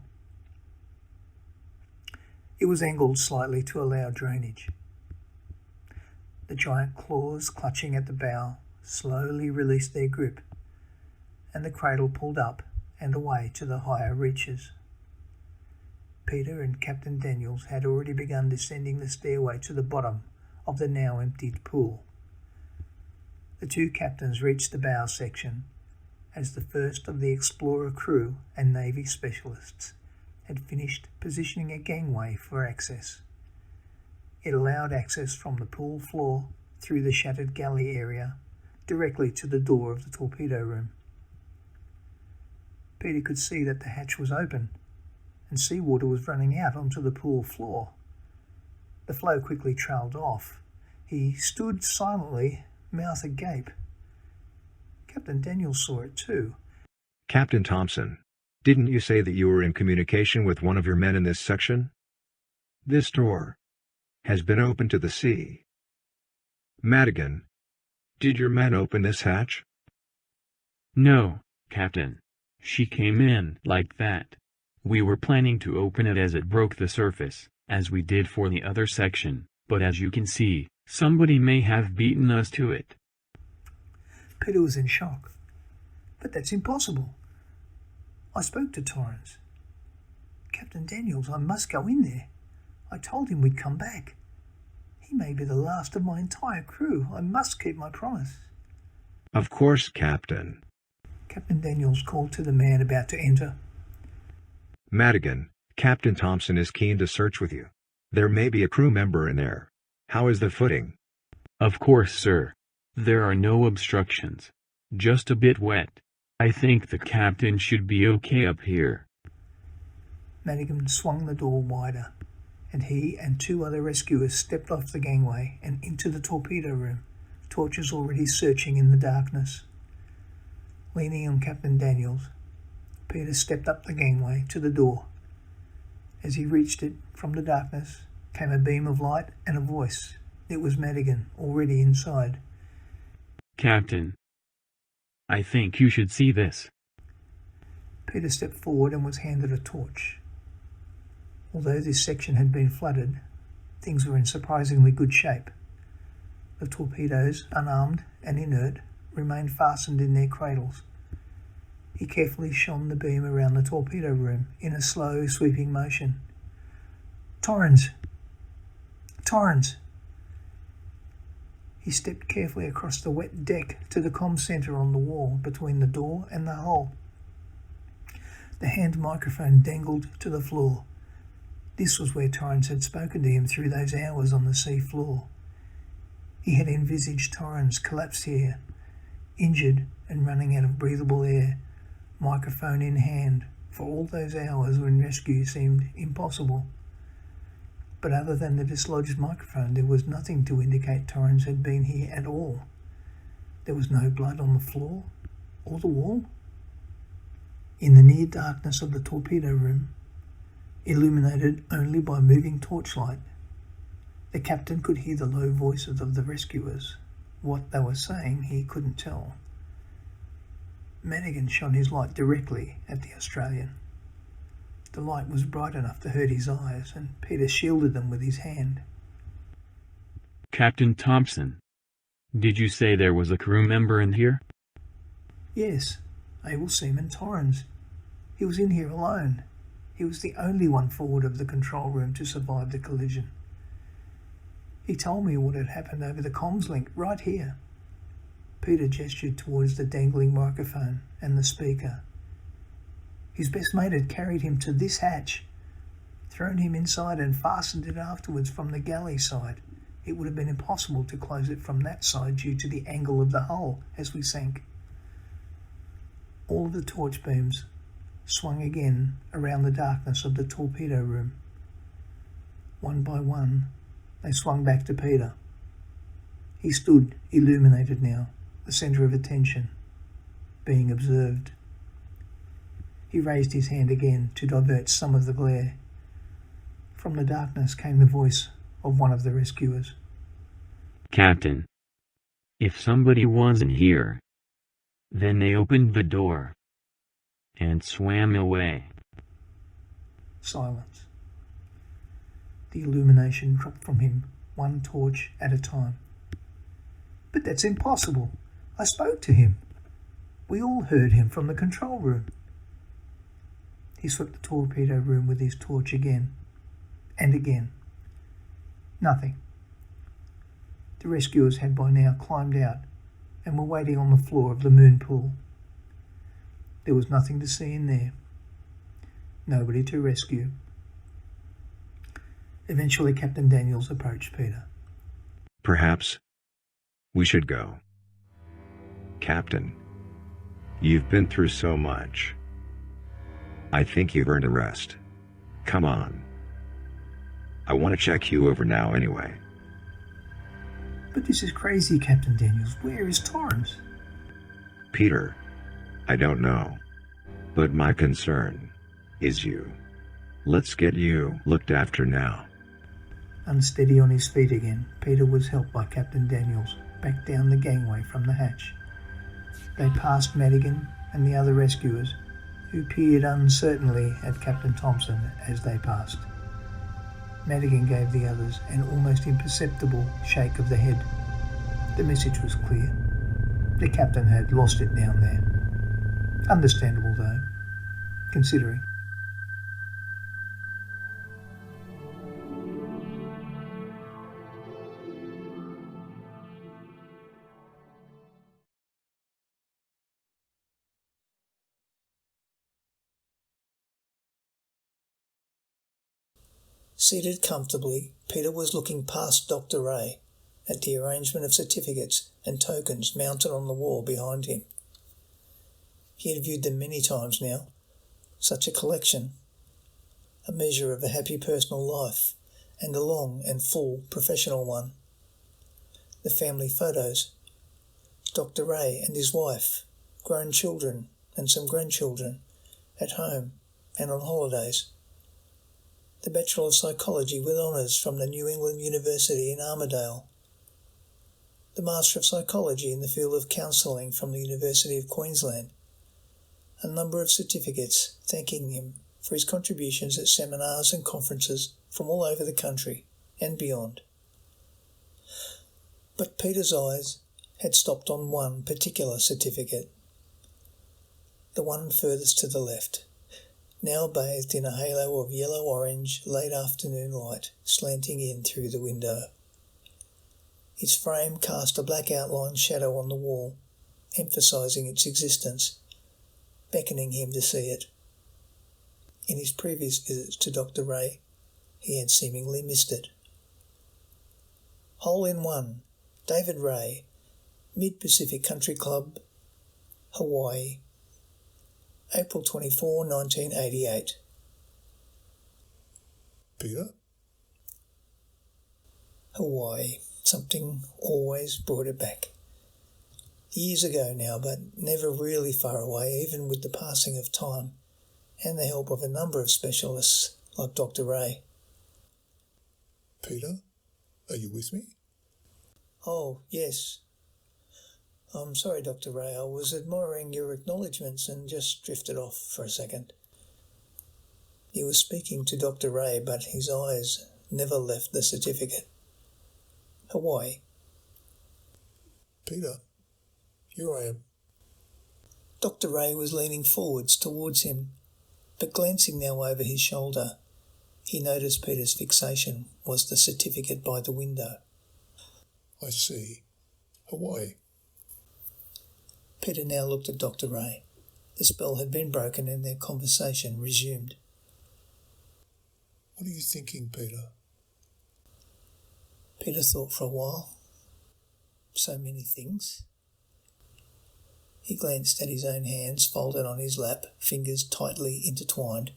It was angled slightly to allow drainage. The giant claws clutching at the bow slowly released their grip, and the cradle pulled up and away to the higher reaches. Peter and Captain Daniels had already begun descending the stairway to the bottom of the now emptied pool. The two captains reached the bow section as the first of the Explorer crew and Navy specialists had finished positioning a gangway for access. It allowed access from the pool floor through the shattered galley area directly to the door of the torpedo room. Peter could see that the hatch was open and seawater was running out onto the pool floor. The flow quickly trailed off. He stood silently, mouth agape. Captain Daniels saw it too. Captain Thompson, didn't you say that you were in communication with one of your men in this section? This door has been opened to the sea. Madigan, did your men open this hatch? No, Captain. She came in like that. We were planning to open it as it broke the surface, as we did for the other section, but as you can see, somebody may have beaten us to it. Peter was in shock. But that's impossible. I spoke to Torrens. Captain Daniels, I must go in there. I told him we'd come back. He may be the last of my entire crew. I must keep my promise. Of course, Captain. Captain Daniels called to the man about to enter. Madigan, Captain Thompson is keen to search with you. There may be a crew member in there. How is the footing? Of course, sir. There are no obstructions. Just a bit wet. I think the captain should be okay up here. Madigan swung the door wider, and he and two other rescuers stepped off the gangway and into the torpedo room, torches already searching in the darkness. Leaning on Captain Daniels, Peter stepped up the gangway to the door. As he reached it, from the darkness came a beam of light and a voice. It was Madigan, already inside. Captain, I think you should see this. Peter stepped forward and was handed a torch. Although this section had been flooded, things were in surprisingly good shape. The torpedoes, unarmed and inert, remained fastened in their cradles. He carefully shone the beam around the torpedo room in a slow, sweeping motion. Torrens! Torrens! He stepped carefully across the wet deck to the comm centre on the wall between the door and the hull. The hand microphone dangled to the floor. This was where Torrens had spoken to him through those hours on the sea floor. He had envisaged Torrens collapsed here, injured and running out of breathable air, microphone in hand, for all those hours when rescue seemed impossible. But other than the dislodged microphone, there was nothing to indicate Torrens had been here at all. There was no blood on the floor or the wall. In the near darkness of the torpedo room, illuminated only by moving torchlight, the captain could hear the low voices of the rescuers. What they were saying he couldn't tell. Madigan shone his light directly at the Australian. The light was bright enough to hurt his eyes, and Peter shielded them with his hand. Captain Thompson, did you say there was a crew member in here? Yes, Able Seaman Torrens. He was in here alone. He was the only one forward of the control room to survive the collision. He told me what had happened over the comms link right here. Peter gestured towards the dangling microphone and the speaker. His best mate had carried him to this hatch, thrown him inside and fastened it afterwards from the galley side. It would have been impossible to close it from that side due to the angle of the hull as we sank. All of the torch beams swung again around the darkness of the torpedo room. One by one, they swung back to Peter. He stood, illuminated now, the centre of attention, being observed. He raised his hand again to divert some of the glare. From the darkness came the voice of one of the rescuers. Captain, if somebody wasn't here, then they opened the door and swam away. Silence. The illumination dropped from him, one torch at a time. But that's impossible. I spoke to him. We all heard him from the control room. He swept the torpedo room with his torch again and again. Nothing. The rescuers had by now climbed out and were waiting on the floor of the moon pool. There was nothing to see in there. Nobody to rescue. Eventually Captain Daniels approached Peter. Perhaps we should go. Captain, you've been through so much. I think you've earned a rest. Come on. I want to check you over now anyway. But this is crazy, Captain Daniels. Where is Torrance? Peter, I don't know. But my concern is you. Let's get you looked after now. Unsteady on his feet again, Peter was helped by Captain Daniels back down the gangway from the hatch. They passed Madigan and the other rescuers, who peered uncertainly at Captain Thompson as they passed. Madigan gave the others an almost imperceptible shake of the head. The message was clear. The captain had lost it down there. Understandable though, considering. Seated comfortably, Peter was looking past Dr. Ray at the arrangement of certificates and tokens mounted on the wall behind him. He had viewed them many times now. Such a collection, a measure of a happy personal life and a long and full professional one. The family photos, Dr. Ray and his wife, grown children and some grandchildren, at home and on holidays. The Bachelor of Psychology with honours from the New England University in Armidale. The Master of Psychology in the field of counselling from the University of Queensland. A number of certificates thanking him for his contributions at seminars and conferences from all over the country and beyond. But Peter's eyes had stopped on one particular certificate. The one furthest to the left, now bathed in a halo of yellow-orange late afternoon light slanting in through the window. Its frame cast a black outline shadow on the wall, emphasising its existence, beckoning him to see it. In his previous visits to Dr. Ray, he had seemingly missed it. Hole in One, David Ray, Mid-Pacific Country Club, Hawaii, April 24, 1988. Peter? Hawaii. Something always brought it back. Years ago now, but never really far away, even with the passing of time and the help of a number of specialists like Dr. Ray. Peter? Are you with me? Oh, yes. I'm sorry, Dr. Ray. I was admiring your acknowledgements and just drifted off for a second. He was speaking to Dr. Ray, but his eyes never left the certificate. Hawaii. Peter, here I am. Dr. Ray was leaning forwards towards him, but glancing now over his shoulder, he noticed Peter's fixation was the certificate by the window. I see. Hawaii. Peter now looked at Dr. Ray. The spell had been broken and their conversation resumed. What are you thinking, Peter? Peter thought for a while. So many things. He glanced at his own hands folded on his lap, fingers tightly intertwined.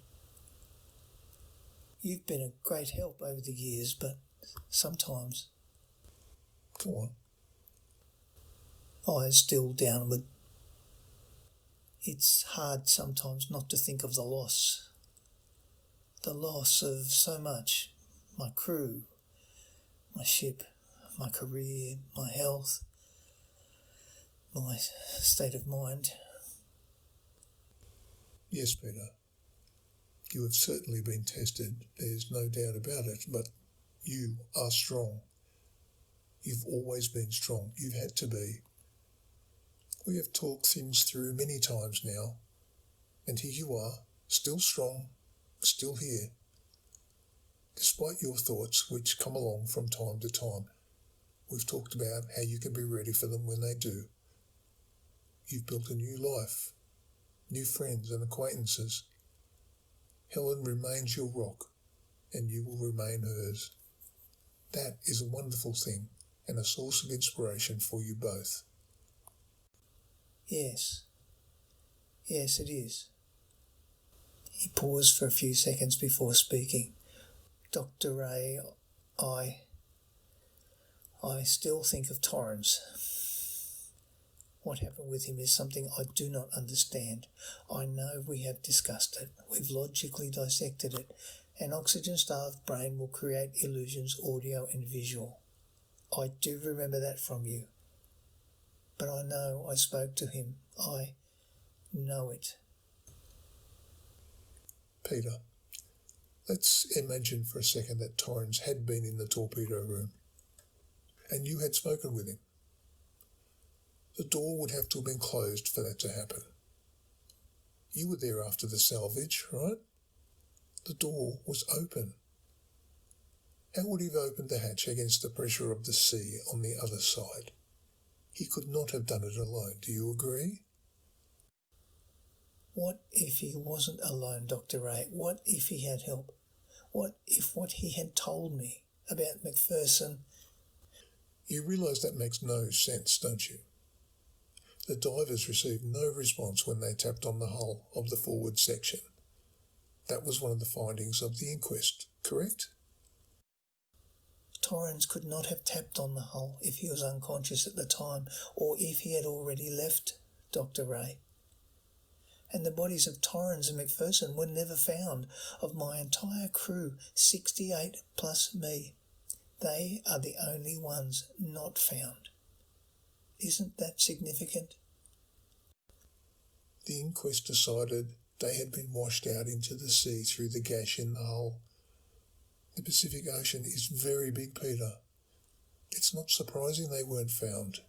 You've been a great help over the years, but sometimes... Go on. eyes still downward. It's hard sometimes not to think of the loss of so much. My crew, my ship, my career, my health, my state of mind. Yes, Peter. You have certainly been tested, there's no doubt about it, but you are strong. You've always been strong. You've had to be. We have talked things through many times now, and here you are, still strong, still here. Despite your thoughts, which come along from time to time, we've talked about how you can be ready for them when they do. You've built a new life, new friends and acquaintances. Helen remains your rock, and you will remain hers. That is a wonderful thing, and a source of inspiration for you both. Yes, it is. He paused for a few seconds before speaking. Dr. Ray, I still think of Torrance. What happened with him is something I do not understand. I know we have discussed it. We've logically dissected it. An oxygen-starved brain will create illusions, audio and visual. I do remember that from you. But I know I spoke to him. I know it. Peter, let's imagine for a second that Torrance had been in the torpedo room and you had spoken with him. The door would have to have been closed for that to happen. You were there after the salvage, right? The door was open. How would he have opened the hatch against the pressure of the sea on the other side? He could not have done it alone. Do you agree? What if he wasn't alone, Dr. Ray? What if he had help? What if what he had told me about McPherson? You realise that makes no sense, don't you? The divers received no response when they tapped on the hull of the forward section. That was one of the findings of the inquest, correct? Torrance could not have tapped on the hull if he was unconscious at the time, or if he had already left, Dr. Ray. And the bodies of Torrance and McPherson were never found. Of my entire crew, 68 plus me, they are the only ones not found. Isn't that significant? The inquest decided they had been washed out into the sea through the gash in the hull. The Pacific Ocean is very big, Peter. It's not surprising they weren't found.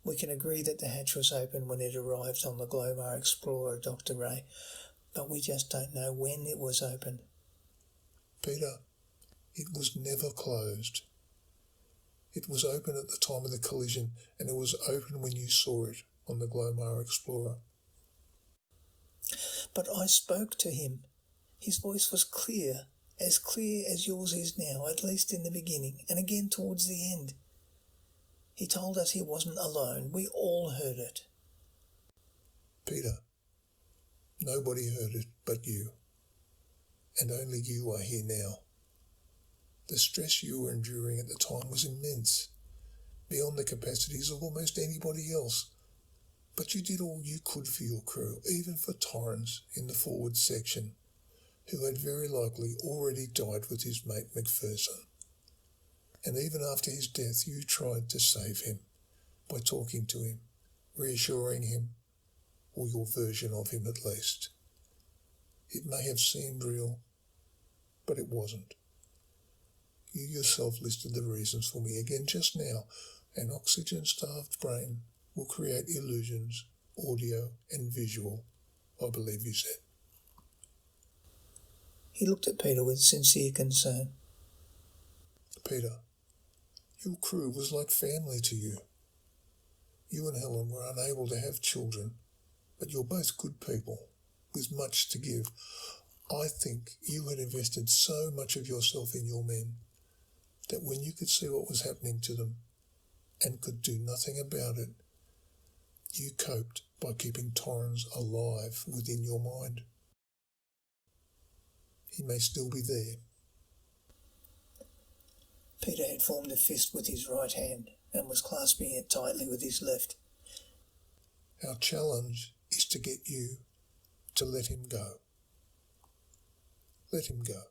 We can agree that the hatch was open when it arrived on the Glomar Explorer, Dr. Ray, but we just don't know when it was opened. Peter, it was never closed. It was open at the time of the collision, and it was open when you saw it on the Glomar Explorer. But I spoke to him. His voice was clear as yours is now, at least in the beginning, and again towards the end. He told us he wasn't alone. We all heard it. Peter, nobody heard it but you, and only you are here now. The stress you were enduring at the time was immense, beyond the capacities of almost anybody else. But you did all you could for your crew, even for Torrance in the forward section, who had very likely already died with his mate McPherson. And even after his death, you tried to save him by talking to him, reassuring him, or your version of him at least. It may have seemed real, but it wasn't. You yourself listed the reasons for me again just now. An oxygen-starved brain will create illusions, audio and visual, I believe you said. He looked at Peter with sincere concern. Peter, your crew was like family to you. You and Helen were unable to have children, but you're both good people, with much to give. I think you had invested so much of yourself in your men that when you could see what was happening to them and could do nothing about it, you coped by keeping Torrance alive within your mind. He may still be there. Peter had formed a fist with his right hand and was clasping it tightly with his left. Our challenge is to get you to let him go. Let him go.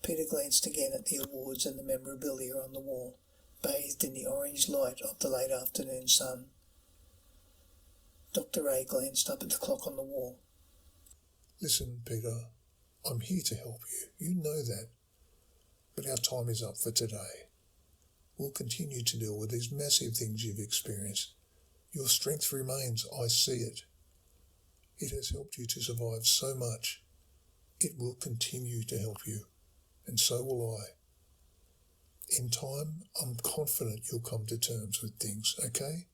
Peter glanced again at the awards and the memorabilia on the wall, bathed in the orange light of the late afternoon sun. Dr. Ray glanced up at the clock on the wall. Listen, Peter, I'm here to help you. You know that. But our time is up for today. We'll continue to deal with these massive things you've experienced. Your strength remains, I see it. It has helped you to survive so much. It will continue to help you, and so will I. In time, I'm confident you'll come to terms with things, okay?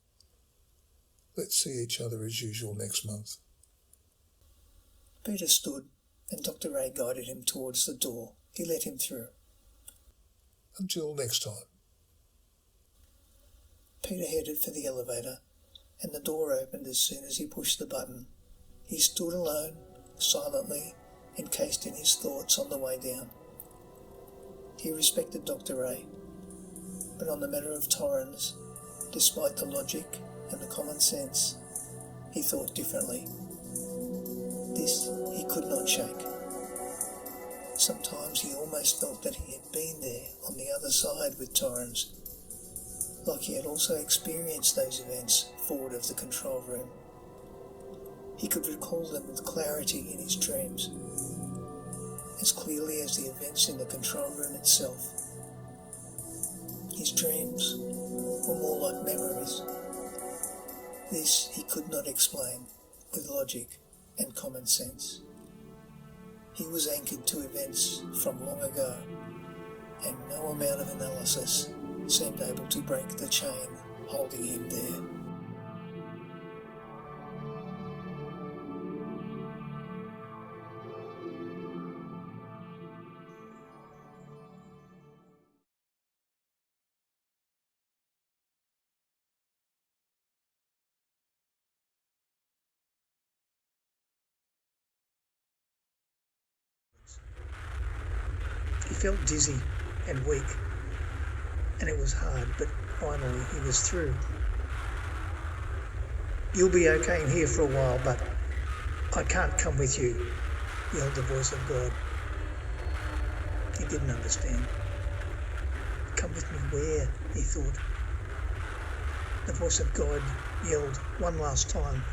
Let's see each other as usual next month. Peter stood, and Dr. Ray guided him towards the door. He let him through. Until next time. Peter headed for the elevator, and the door opened as soon as he pushed the button. He stood alone, silently, encased in his thoughts on the way down. He respected Dr. Ray, but on the matter of Torrens, despite the logic and the common sense, he thought differently. This he could not shake. Sometimes he almost felt that he had been there on the other side with Torrens, like he had also experienced those events forward of the control room. He could recall them with clarity in his dreams, as clearly as the events in the control room itself. His dreams were more like memories. This he could not explain with logic and common sense. He was anchored to events from long ago, and no amount of analysis seemed able to break the chain holding him there. He felt dizzy and weak, and it was hard, but finally he was through. "You'll be okay in here for a while, but I can't come with you," yelled the voice of God. He didn't understand. "Come with me where?" he thought. The voice of God yelled one last time,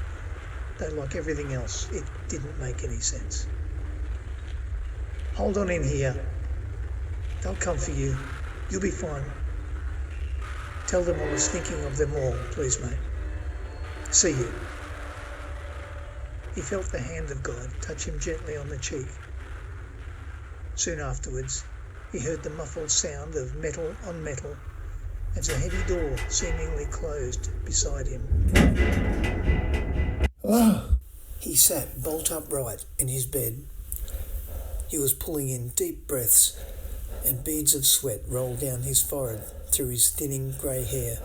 though like everything else, it didn't make any sense. "Hold on in here. They'll come for you. You'll be fine. Tell them I was thinking of them all, please, mate. See you." He felt the hand of God touch him gently on the cheek. Soon afterwards, he heard the muffled sound of metal on metal as a heavy door seemingly closed beside him. He sat bolt upright in his bed. He was pulling in deep breaths, and beads of sweat rolled down his forehead through his thinning grey hair.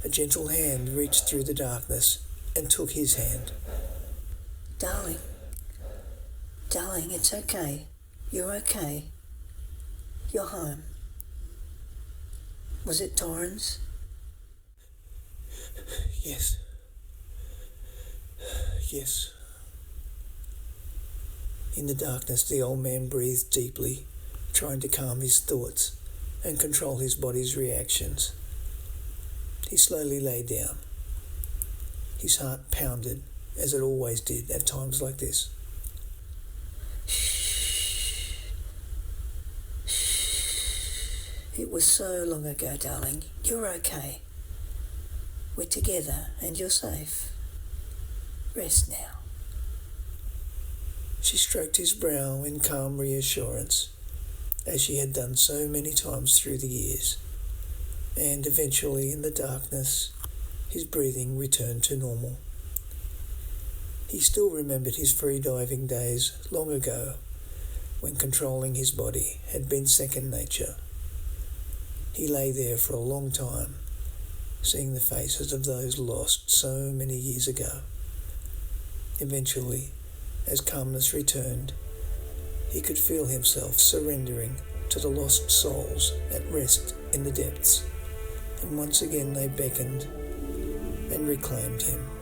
A gentle hand reached through the darkness and took his hand. Darling, it's okay. You're okay. You're home. Was it Torrens? Yes. Yes. In the darkness, the old man breathed deeply, trying to calm his thoughts and control his body's reactions. He slowly lay down. His heart pounded, as it always did at times like this. Shh. It was so long ago, darling. You're okay. We're together and you're safe. Rest now. She stroked his brow in calm reassurance, as she had done so many times through the years, and eventually in the darkness his breathing returned to normal. He still remembered his free-diving days long ago, when controlling his body had been second nature. He lay there for a long time, seeing the faces of those lost so many years ago. Eventually, as calmness returned, he could feel himself surrendering to the lost souls at rest in the depths, and once again they beckoned and reclaimed him.